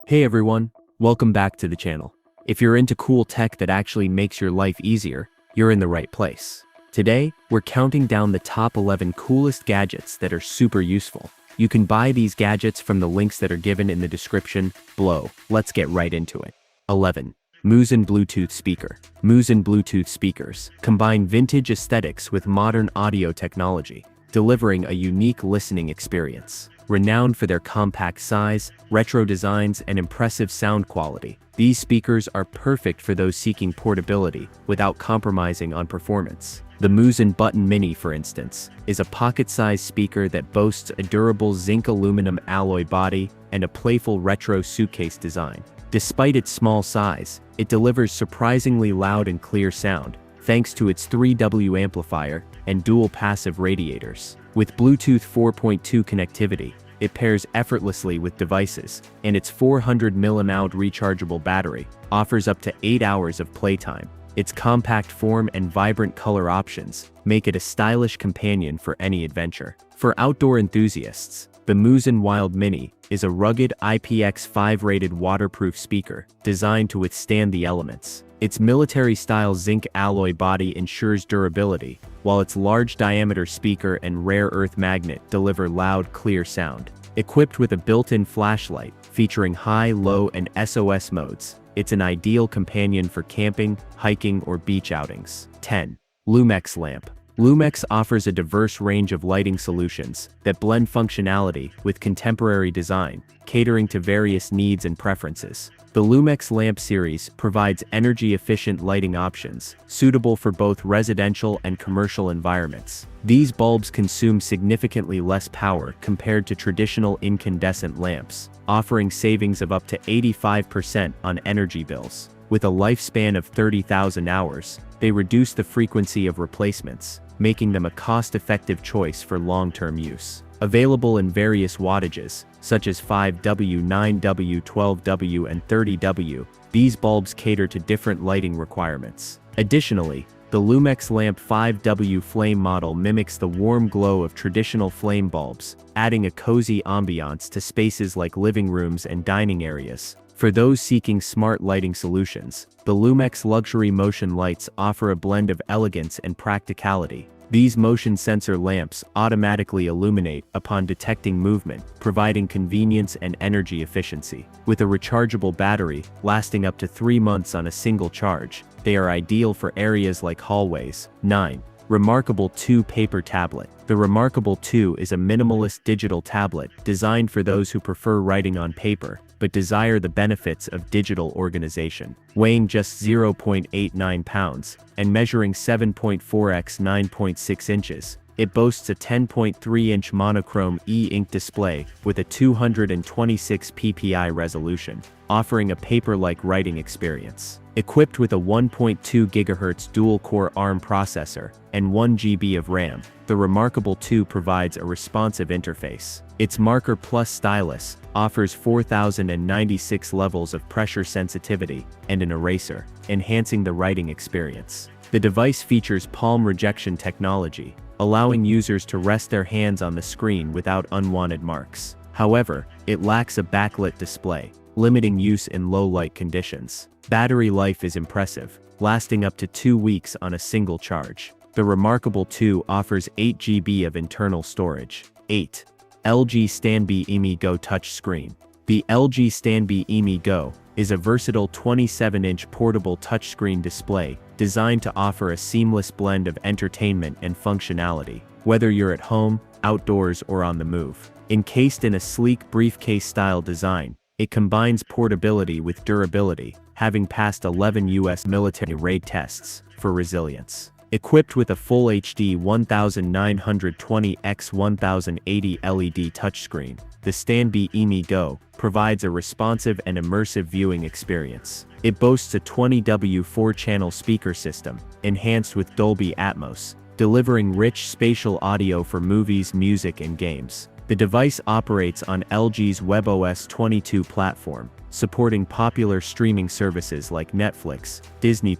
Hey everyone, welcome back to the channel. If you're into cool tech that actually makes your life easier, you're in the right place. Today, we're counting down the top 11 coolest gadgets that are super useful. You can buy these gadgets from the links that are given in the description below. Let's get right into it. 11. Musen Bluetooth Speaker. Musen Bluetooth speakers combine vintage aesthetics with modern audio technology, delivering a unique listening experience. Renowned for their compact size, retro designs, and impressive sound quality, these speakers are perfect for those seeking portability without compromising on performance. The Musen Button Mini, for instance, is a pocket-sized speaker that boasts a durable zinc aluminum alloy body and a playful retro suitcase design. Despite its small size, it delivers surprisingly loud and clear sound, thanks to its 3W amplifier and dual passive radiators. With Bluetooth 4.2 connectivity, it pairs effortlessly with devices, and its 400 mAh rechargeable battery offers up to 8 hours of playtime. Its compact form and vibrant color options make it a stylish companion for any adventure. For outdoor enthusiasts, the Musen Wild Mini is a rugged IPX5 rated waterproof speaker designed to withstand the elements. Its military-style zinc alloy body ensures durability, while its large-diameter speaker and rare earth magnet deliver loud, clear sound. Equipped with a built-in flashlight featuring high, low, and SOS modes, it's an ideal companion for camping, hiking, or beach outings. 10. Lumex Lamp. Lumex offers a diverse range of lighting solutions that blend functionality with contemporary design, catering to various needs and preferences. The Lumex lamp series provides energy-efficient lighting options, suitable for both residential and commercial environments. These bulbs consume significantly less power compared to traditional incandescent lamps, offering savings of up to 85% on energy bills. With a lifespan of 30,000 hours, they reduce the frequency of replacements, making them a cost-effective choice for long-term use. Available in various wattages, such as 5W, 9W, 12W, and 30W, these bulbs cater to different lighting requirements. Additionally, the Lumex Lamp 5W flame model mimics the warm glow of traditional flame bulbs, adding a cozy ambiance to spaces like living rooms and dining areas. For those seeking smart lighting solutions, the Lumex Luxury Motion Lights offer a blend of elegance and practicality. These motion sensor lamps automatically illuminate upon detecting movement, providing convenience and energy efficiency. With a rechargeable battery lasting up to 3 months on a single charge, they are ideal for areas like hallways. 9. Remarkable 2 Paper Tablet. The Remarkable 2 is a minimalist digital tablet designed for those who prefer writing on paper, but desire the benefits of digital organization. Weighing just 0.89 pounds and measuring 7.4 x 9.6 inches, it boasts a 10.3-inch monochrome e-ink display with a 226 ppi resolution, offering a paper-like writing experience. Equipped with a 1.2 GHz dual-core ARM processor and 1 GB of RAM, the Remarkable 2 provides a responsive interface. Its Marker Plus stylus offers 4,096 levels of pressure sensitivity and an eraser, enhancing the writing experience. The device features palm rejection technology, allowing users to rest their hands on the screen without unwanted marks. However, it lacks a backlit display, limiting use in low-light conditions. Battery life is impressive, lasting up to 2 weeks on a single charge. The Remarkable 2 offers 8 GB of internal storage. 8. LG Stanbee EMI Go Touchscreen. The LG Stanbee EMI Go is a versatile 27-inch portable touchscreen display designed to offer a seamless blend of entertainment and functionality, whether you're at home, outdoors, or on the move. Encased in a sleek briefcase-style design, it combines portability with durability, having passed 11 U.S. military raid tests for resilience. Equipped with a full HD 1920 x 1080 LED touchscreen, the Stanbee EMI Go provides a responsive and immersive viewing experience. It boasts a 20W 4-channel speaker system, enhanced with Dolby Atmos, delivering rich spatial audio for movies, music, and games. The device operates on LG's WebOS 22 platform, supporting popular streaming services like Netflix, Disney+,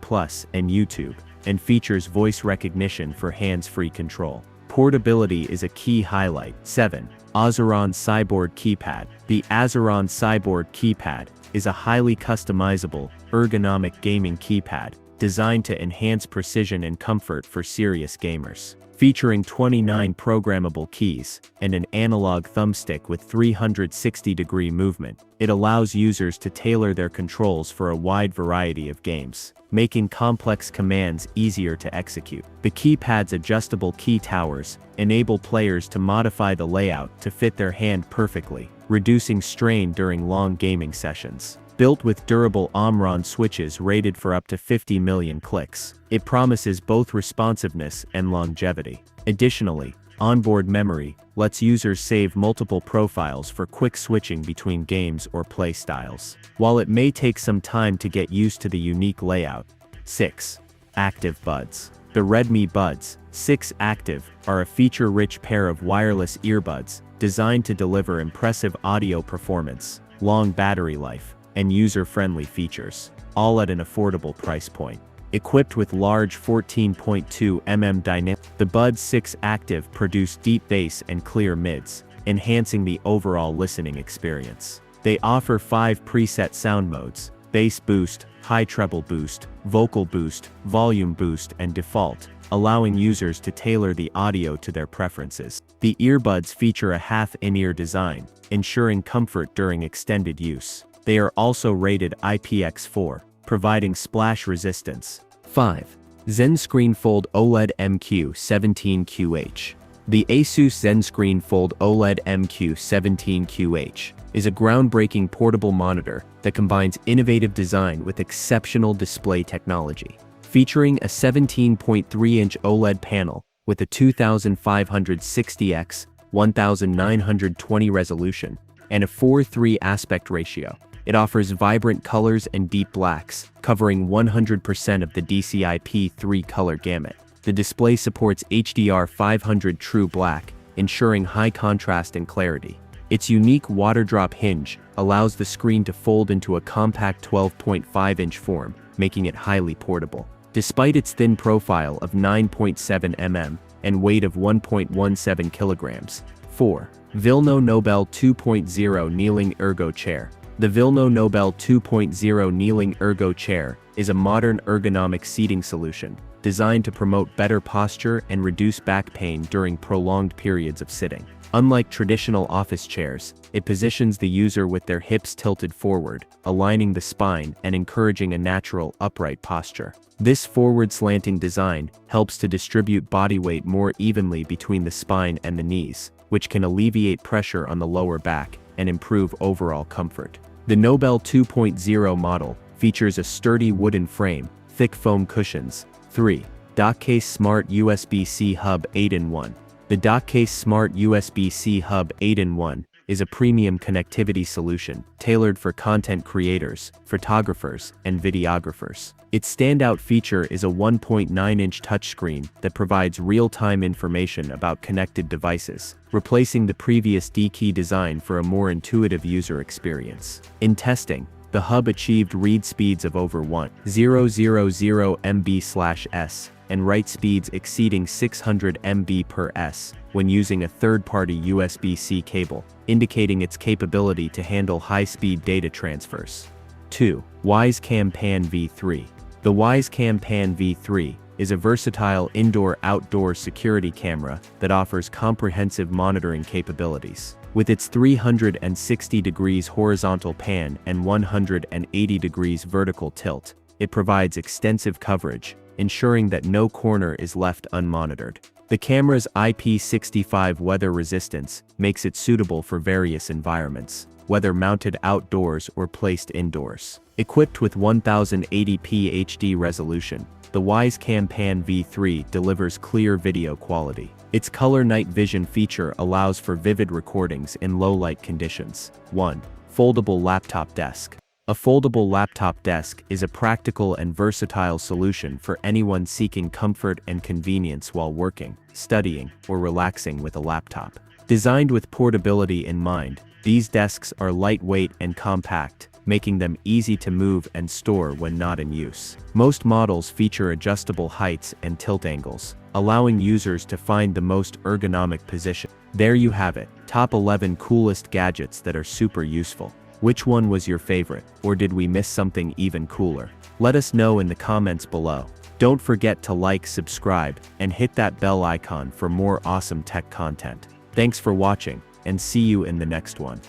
and YouTube, and features voice recognition for hands-free control. Portability is a key highlight. 7. Azuron Cyborg Keypad. The Azuron Cyborg Keypad is a highly customizable, ergonomic gaming keypad designed to enhance precision and comfort for serious gamers. Featuring 29 programmable keys and an analog thumbstick with 360-degree movement, it allows users to tailor their controls for a wide variety of games, making complex commands easier to execute. The keypad's adjustable key towers enable players to modify the layout to fit their hand perfectly, reducing strain during long gaming sessions. Built with durable Omron switches rated for up to 50 million clicks, it promises both responsiveness and longevity. Additionally, onboard memory lets users save multiple profiles for quick switching between games or play styles. While it may take some time to get used to the unique layout. 6. Active Buds. The Redmi Buds 6 Active are a feature-rich pair of wireless earbuds designed to deliver impressive audio performance, long battery life, and user-friendly features, all at an affordable price point. Equipped with large 14.2mm dynamic, the Buds 6 Active produce deep bass and clear mids, enhancing the overall listening experience. They offer 5 preset sound modes: bass boost, high treble boost, vocal boost, volume boost, and default, allowing users to tailor the audio to their preferences. The earbuds feature a half in-ear design, ensuring comfort during extended use. They are also rated IPX4, providing splash resistance. 5. ZenScreen Fold OLED MQ17QH. The Asus ZenScreen Fold OLED MQ17QH is a groundbreaking portable monitor that combines innovative design with exceptional display technology. Featuring a 17.3-inch OLED panel with a 2560x 1920 resolution and a 4:3 aspect ratio, it offers vibrant colors and deep blacks, covering 100% of the DCI-P3 color gamut. The display supports HDR500 True Black, ensuring high contrast and clarity. Its unique water drop hinge allows the screen to fold into a compact 12.5-inch form, making it highly portable. Despite its thin profile of 9.7 mm and weight of 1.17 kilograms. 4. Vilno Nobel 2.0 Kneeling Ergo Chair. The Vilno Nobel 2.0 Kneeling Ergo Chair is a modern ergonomic seating solution designed to promote better posture and reduce back pain during prolonged periods of sitting. Unlike traditional office chairs, it positions the user with their hips tilted forward, aligning the spine and encouraging a natural, upright posture. This forward slanting design helps to distribute body weight more evenly between the spine and the knees, which can alleviate pressure on the lower back and improve overall comfort. The Nobel 2.0 model features a sturdy wooden frame, thick foam cushions. 3. Dockcase Smart USB-C Hub 8-in-1. The Dockcase Smart USB-C Hub 8-in-1 is a premium connectivity solution tailored for content creators, photographers, and videographers. Its standout feature is a 1.9-inch touchscreen that provides real-time information about connected devices, replacing the previous D-key design for a more intuitive user experience. In testing, the hub achieved read speeds of over 1,000 MB/s and write speeds exceeding 600 MB/s when using a third-party USB-C cable, indicating its capability to handle high-speed data transfers. 2. Wisecam Pan V3. The Wisecam Pan V3 is a versatile indoor-outdoor security camera that offers comprehensive monitoring capabilities. With its 360 degrees horizontal pan and 180 degrees vertical tilt, it provides extensive coverage, ensuring that no corner is left unmonitored. The camera's IP65 weather resistance makes it suitable for various environments, whether mounted outdoors or placed indoors. Equipped with 1080p HD resolution, the Wisecam Pan V3 delivers clear video quality. Its color night vision feature allows for vivid recordings in low-light conditions. 1. Foldable Laptop Desk. A foldable laptop desk is a practical and versatile solution for anyone seeking comfort and convenience while working, studying, or relaxing with a laptop. Designed with portability in mind, these desks are lightweight and compact, making them easy to move and store when not in use. Most models feature adjustable heights and tilt angles, allowing users to find the most ergonomic position. There you have it, top 11 coolest gadgets that are super useful. Which one was your favorite, or did we miss something even cooler? Let us know in the comments below. Don't forget to like, subscribe, and hit that bell icon for more awesome tech content. Thanks for watching, and see you in the next one.